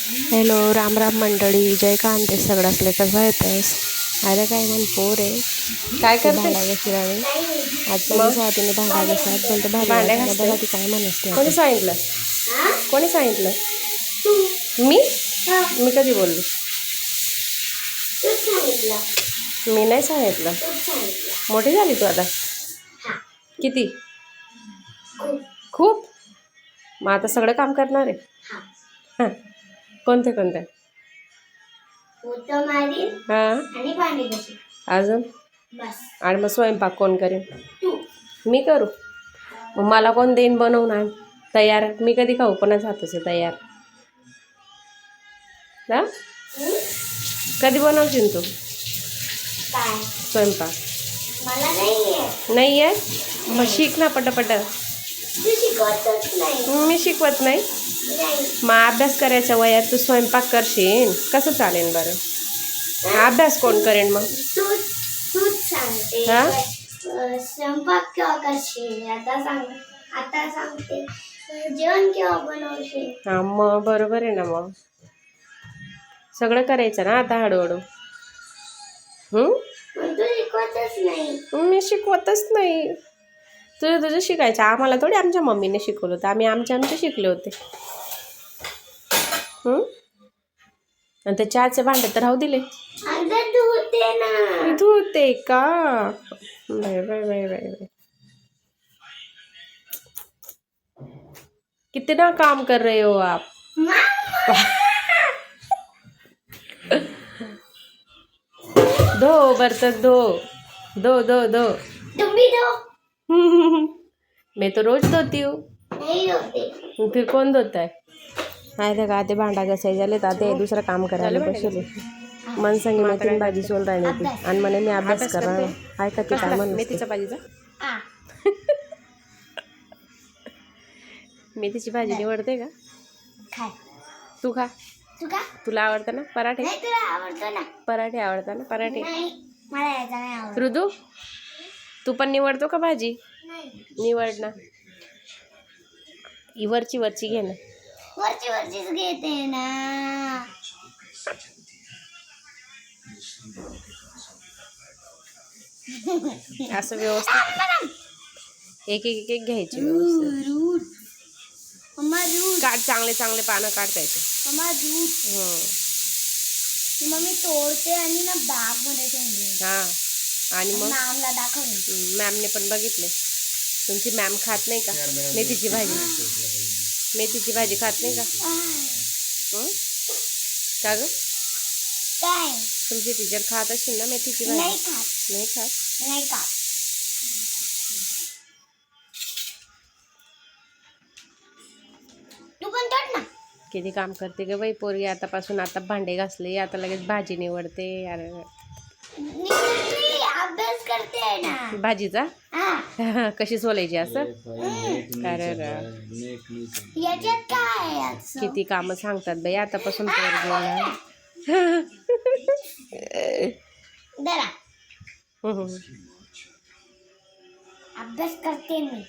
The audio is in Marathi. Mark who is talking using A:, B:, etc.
A: हॅलो, राम राम मंडळी. जय कांते सगळ्यासले कसं येतेस? अरे काय म्हण पोर आहे
B: काय
A: ते
B: करते?
A: भांडा घासी राणी आज
B: मग?
A: पहिली तिने भांडा घासात बोलते भांडी
B: भांड्या
A: घासायला
B: घासते?
A: बघा ती काय म्हणते
B: कोणी
A: आता.
B: सांगितलं? कोणी सांगितलं? मी मी कधी बोलली? मी नाही सांगितलं. मोठी झाली तू आता? किती? खूप. मग आता सगळं काम करणार आहे? हां. कोणते कोणते? हां. अजून? आणि मग स्वयंपाक कोण करेन? मी करू. मग मला कोण देईन बनवून तयार? मी कधी खाऊ कोणाच्या हाताचं तयार? हा, कधी बनवशील तू स्वयंपाक? नाही आहे? मग शिक ना पटापट. मी शिकवत नाही. मग अभ्यास करायच्या वयात तू स्वयंपाक करशील कसं चालेल बरं? अभ्यास कोण करेन मग? हा,
C: स्वयंपाक केव्हा करशील? आता सांगते जेवण केव्हा बनवशील?
B: हा, मग बरोबर आहे ना. मग सगळं करायचं ना आता हळूहळू.
C: पण तू शिकवतच नाही.
B: मी शिकवतच नाही. तुझं शिकायचं. आम्हाला थोडी आमच्या मम्मीने शिकवलं होतं. आम्ही आमचे शिकले होते. आणि ते चहाचे भांडे तर राहू दिले.
C: अगं धुते ना.
B: धुते का? Bye bye bye bye bye. कितना काम कर रहे हो आप? धो बर्तन धो. दो दो दो.
C: तुम भी दो.
B: मैं तो रोज धोती हूँ.
C: नहीं होते.
B: फिर कौन धोता है? आहे का ते भांडा घासायचे झाले तर ते दुसरं काम करायला बसले. मन सांगे मेथीची भाजी सोल राहिली ती आणि म्हणे मी अभ्यास करणार आहे का ती काय म्हणते? मेथीच्या भाजीचा मेथीची भाजी निवडते का?
C: खाय.
B: तू खा.
C: तू का?
B: तुला आवडतं ना पराठे?
C: नाही तुला आवडतो ना.
B: पराठे आवडतात ना पराठे?
C: नाही मला याचा नाही आवडत.
B: ऋतू तू पण निवडतो का भाजी?
C: नाही.
B: निवड ना. वरची वरची घे ना.
C: वरचीच घेते ना.
B: असं व्यवस्थित एक एक एक घ्यायची व्यवस्थित.
C: रूट मम्मा रूट
B: काढ चांगले चांगले पानं काढता येते.
C: मम्मा रूट मम्मी तोडते आणि ना बॅग मध्ये ठेवते.
B: हा, आणि मग
C: मॅमला दाखवते.
B: मॅमने पण बघितले. तुमची मॅम खात नाही का मेथीची भाजी? मेथीची भाजी खात नाही का? का ग?
C: काय?
B: तुमची टीचर खात असेल ना मेथीची भाजी?
C: नाही खात.
B: नाही खात?
C: नाही खात. तू पण तोड ना.
B: किती काम करते ग बाई पोरगी. आतापासून आता भांडे घासले आता लगेच भाजी निवडते. अरे
C: अभ्यास करते आहे ना
B: भाजीचा
C: हा.
B: कशी सोलायची असं? अरे
C: याच्यात काय आहे याचं?
B: किती कामं सांगतात बाई आतापासून पोरगीला.
C: जरा अभ्यास करते मी.